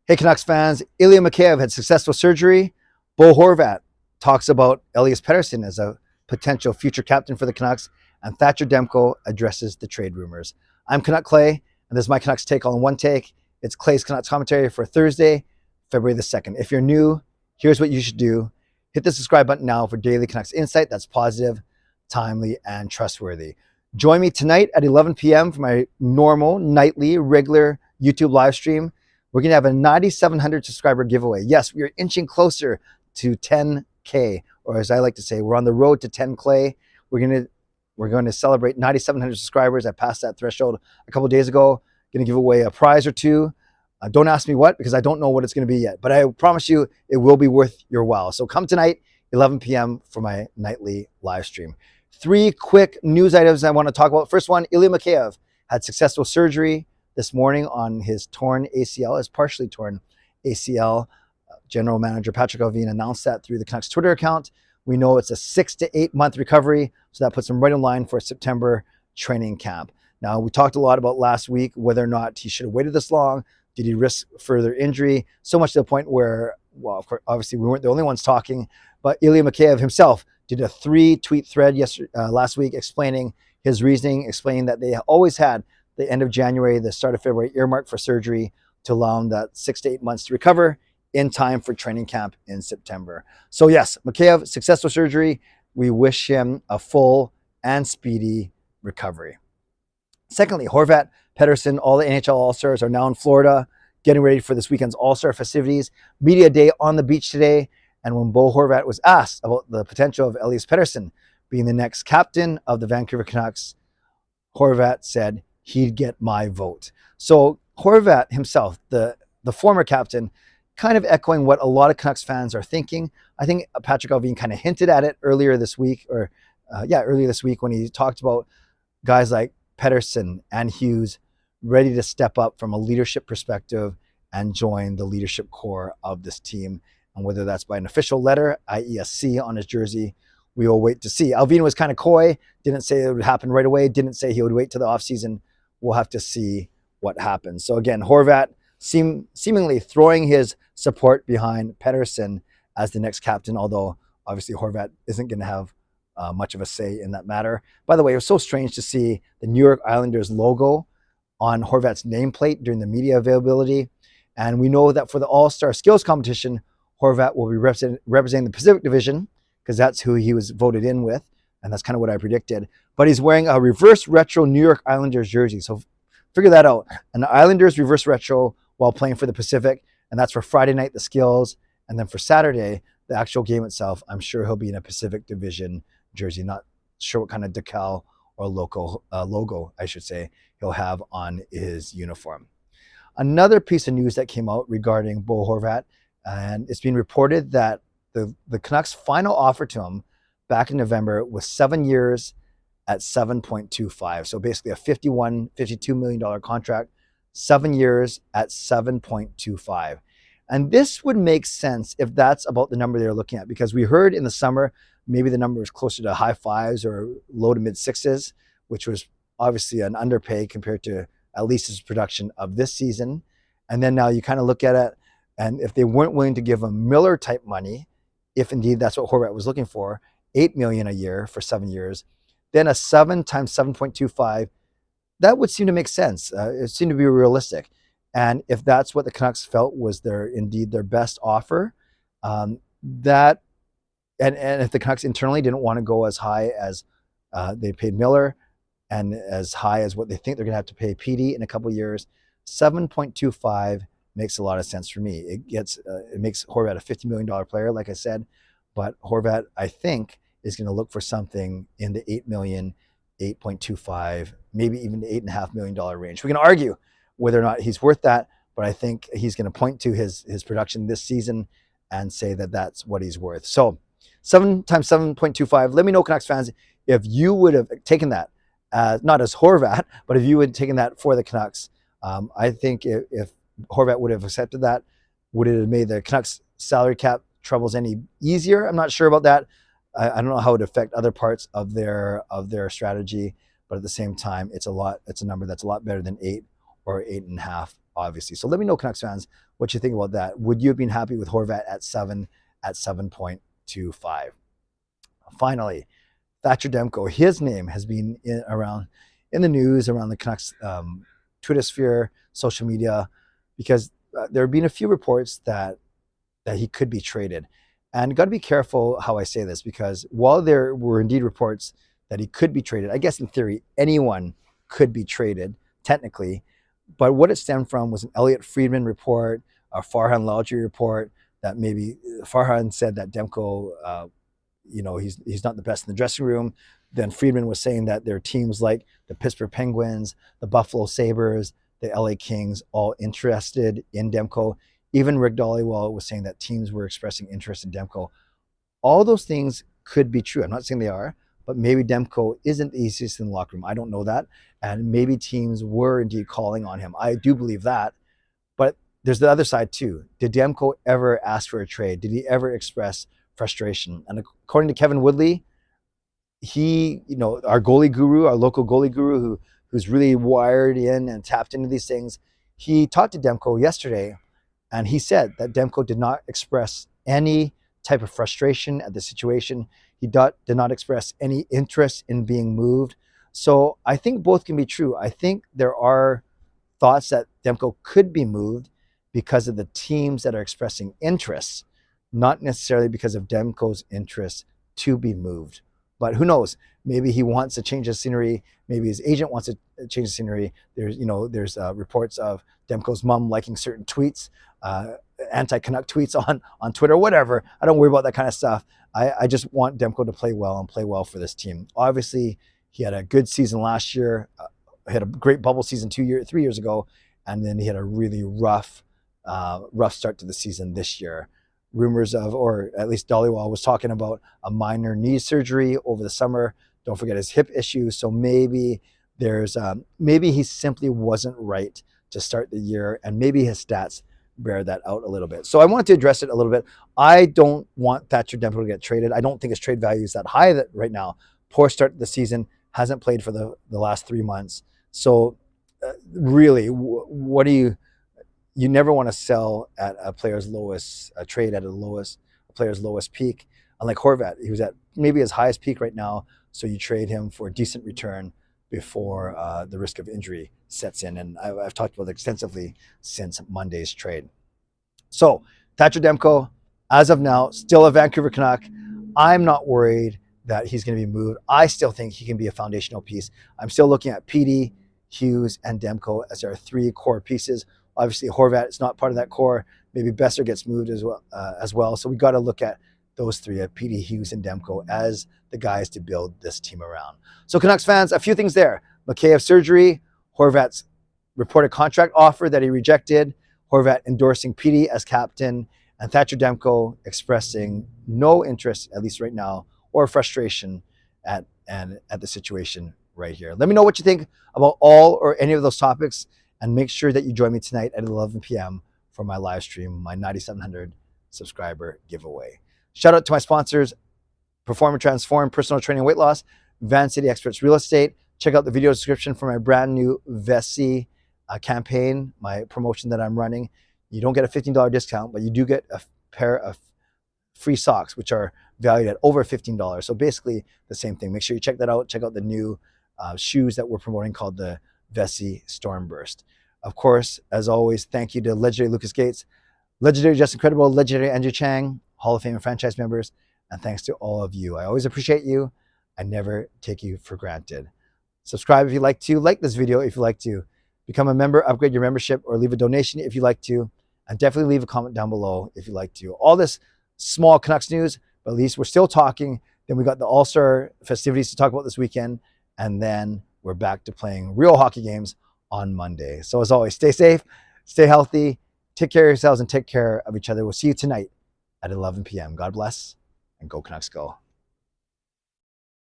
Hey, Canucks fans. Ilya Mikheyev had successful surgery. Bo Horvat talks about Elias Pettersson as a potential future captain for the Canucks. And Thatcher Demko addresses the trade rumors. I'm Canuck Clay, and this is my Canucks Take All in One Take. It's Clay's Canucks commentary for Thursday, February the 2nd. If you're new, here's what you should do. Hit the subscribe button now for daily Canucks insight that's positive, timely, and trustworthy. Join me tonight at 11 p.m. for my normal, nightly, regular YouTube live stream. We're going to have a 9,700 subscriber giveaway. Yes, we are inching closer to 10K, or as I like to say, we're on the road to 10 Clay. We're going to celebrate 9,700 subscribers. I passed that threshold a couple of days ago. Going to give away a prize or two. Don't ask me what, because I don't know what it's going to be yet. But I promise you it will be worth your while. So come tonight, 11 p.m. for my nightly live stream. 3 quick news items I want to talk about. First one, Ilya Mikheyev had successful surgery this morning on his torn ACL, his partially torn ACL. General Manager Patrick Allvin announced that through the Canucks Twitter account. We know it's a 6 to 8 month recovery, so that puts him right in line for September training camp. Now, we talked a lot about last week whether or not he should have waited this long. Did he risk further injury? So much to the point where, well, of course, obviously we weren't the only ones talking, but Ilya Mikheyev himself did a 3-tweet thread last week explaining his reasoning, explaining that they always had the end of January, the start of February earmarked for surgery to allow him that 6 to 8 months to recover in time for training camp in September. So yes, Mikheyev, successful surgery. We wish him a full and speedy recovery. Secondly, Horvat, Pettersson, all the NHL All-Stars are now in Florida, getting ready for this weekend's All-Star festivities. Media day on the beach today. And when Bo Horvat was asked about the potential of Elias Pettersson being the next captain of the Vancouver Canucks, Horvat said he'd get my vote. So Horvat himself, the former captain, kind of echoing what a lot of Canucks fans are thinking. I think Patrick Allvin kind of hinted at it earlier this week, when he talked about guys like Pettersson and Hughes ready to step up from a leadership perspective and join the leadership core of this team. And whether that's by an official letter, i.e. a C on his jersey, we will wait to see. Allvin was kind of coy, didn't say it would happen right away, didn't say he would wait till the offseason. We'll have to see what happens. So again, Horvat seemingly throwing his support behind Pettersson as the next captain, although obviously Horvat isn't going to have much of a say in that matter. By the way, it was so strange to see the New York Islanders logo on Horvat's nameplate during the media availability. And we know that for the All-Star Skills Competition, Horvat will be representing the Pacific Division, because that's who he was voted in with, and that's kind of what I predicted. But he's wearing a reverse retro New York Islanders jersey, so figure that out. An Islanders reverse retro while playing for the Pacific, and that's for Friday night, the skills, and then for Saturday, the actual game itself, I'm sure he'll be in a Pacific Division jersey. Not sure what kind of decal or logo, I should say, he'll have on his uniform. Another piece of news that came out regarding Bo Horvat, and it's been reported that the Canucks' final offer to him back in November was 7 years at 7.25. So basically a $52 million contract, 7 years at 7.25. And this would make sense if that's about the number they're looking at, because we heard in the summer, maybe the number was closer to high fives or low to mid sixes, which was obviously an underpay compared to at least his production of this season. And then now you kind of look at it, and if they weren't willing to give him Miller type money, if indeed that's what Horvat was looking for, $8 million a year for 7 years, then a 7 times 7.25, that would seem to make sense. It seemed to be realistic. And if that's what the Canucks felt was indeed their best offer, and if the Canucks internally didn't want to go as high as they paid Miller and as high as what they think they're going to have to pay PD in a couple of years, 7.25 makes a lot of sense for me. It makes Horvat a $50 million player, like I said, but Horvat, I think, is going to look for something in the $8 million, 8.25, maybe even the $8.5 million range. We can argue whether or not he's worth that, but I think he's going to point to his production this season and say that that's what he's worth. So 7 times 7.25. Let me know, Canucks fans, if you would have taken that, not as Horvat, but if you would have taken that for the Canucks. I think if Horvat would have accepted that, would it have made the Canucks salary cap troubles any easier? I'm not sure about that. I don't know how it would affect other parts of their strategy, but at the same time, it's a number that's a lot better than 8 or 8.5 obviously. So let me know, Canucks fans, what you think about that. Would you have been happy with Horvat at 7.25? Finally, Thatcher Demko, his name has been around in the news, around the Canucks Twitter sphere, social media, because there have been a few reports that he could be traded. And got to be careful how I say this, because while there were indeed reports that he could be traded, I guess in theory, anyone could be traded, technically. But what it stemmed from was an Elliot Friedman report, a Farhan Lalji report, that maybe Farhan said that Demko, he's not the best in the dressing room. Then Friedman was saying that there are teams like the Pittsburgh Penguins, the Buffalo Sabres, the LA Kings, all interested in Demko. Even Rick Dhaliwal was saying that teams were expressing interest in Demko. All those things could be true. I'm not saying they are, but maybe Demko isn't the easiest in the locker room. I don't know that. And maybe teams were indeed calling on him. I do believe that. But there's the other side too. Did Demko ever ask for a trade? Did he ever express frustration? And according to Kevin Woodley, he, our goalie guru, our local goalie guru, who's really wired in and tapped into these things, he talked to Demko yesterday, and he said that Demko did not express any type of frustration at the situation. He did not express any interest in being moved. So I think both can be true. I think there are thoughts that Demko could be moved because of the teams that are expressing interest, not necessarily because of Demko's interest to be moved. But who knows? Maybe he wants to change the scenery. Maybe his agent wants to change the scenery. There's reports of Demko's mom liking certain tweets, anti-Canuck tweets on Twitter, whatever. I don't worry about that kind of stuff. I just want Demko to play well and play well for this team. Obviously, he had a good season last year. He had a great bubble season 3 years ago, and then he had a really rough start to the season this year. Rumors of, or at least Dhaliwal was talking about, a minor knee surgery over the summer. Don't forget his hip issue. So maybe maybe he simply wasn't right to start the year, and maybe his stats bear that out a little bit. So I wanted to address it a little bit. I don't want Thatcher Demko to get traded. I don't think his trade value is that high right now. Poor start to the season, hasn't played for the last 3 months. So really, what do you never want to sell at a player's lowest, trade at a player's lowest peak. Unlike Horvat, he was at maybe his highest peak right now, so you trade him for a decent return before the risk of injury sets in. And I've talked about it extensively since Monday's trade. So Thatcher Demko, as of now, still a Vancouver Canuck. I'm not worried that he's going to be moved. I still think he can be a foundational piece. I'm still looking at PD, Hughes, and Demko as our 3 core pieces. Obviously, Horvat is not part of that core. Maybe Besser gets moved as well. So we got to look at those 3, PD, Hughes, and Demko, as the guys to build this team around. So Canucks fans, a few things there. Mikheyev surgery, Horvat's reported contract offer that he rejected, Horvat endorsing PD as captain, and Thatcher Demko expressing no interest, at least right now, or frustration at the situation right here. Let me know what you think about all or any of those topics, and make sure that you join me tonight at 11 p.m. for my live stream, my 9,700 subscriber giveaway. Shout out to my sponsors, Perform and Transform Personal Training Weight Loss, Van City Experts Real Estate. Check out the video description for my brand new Vessi campaign, my promotion that I'm running. You don't get a $15 discount, but you do get a pair of free socks, which are valued at over $15. So basically the same thing. Make sure you check that out. Check out the new shoes that we're promoting called the Vessi Stormburst. Of course, as always, thank you to legendary Lucas Gates, legendary Justin Credible, legendary Andrew Chang, Hall of Fame and franchise members, and thanks to all of you. I always appreciate you. I never take you for granted. Subscribe if you like to, like this video if you like to, become a member, upgrade your membership, or leave a donation if you like to, and definitely leave a comment down below if you like to. All this small Canucks news, but at least we're still talking. Then we got the All-Star festivities to talk about this weekend, and then we're back to playing real hockey games on Monday. So as always, stay safe, stay healthy, take care of yourselves, and take care of each other. We'll see you tonight at 11 p.m. God bless, and go Canucks go.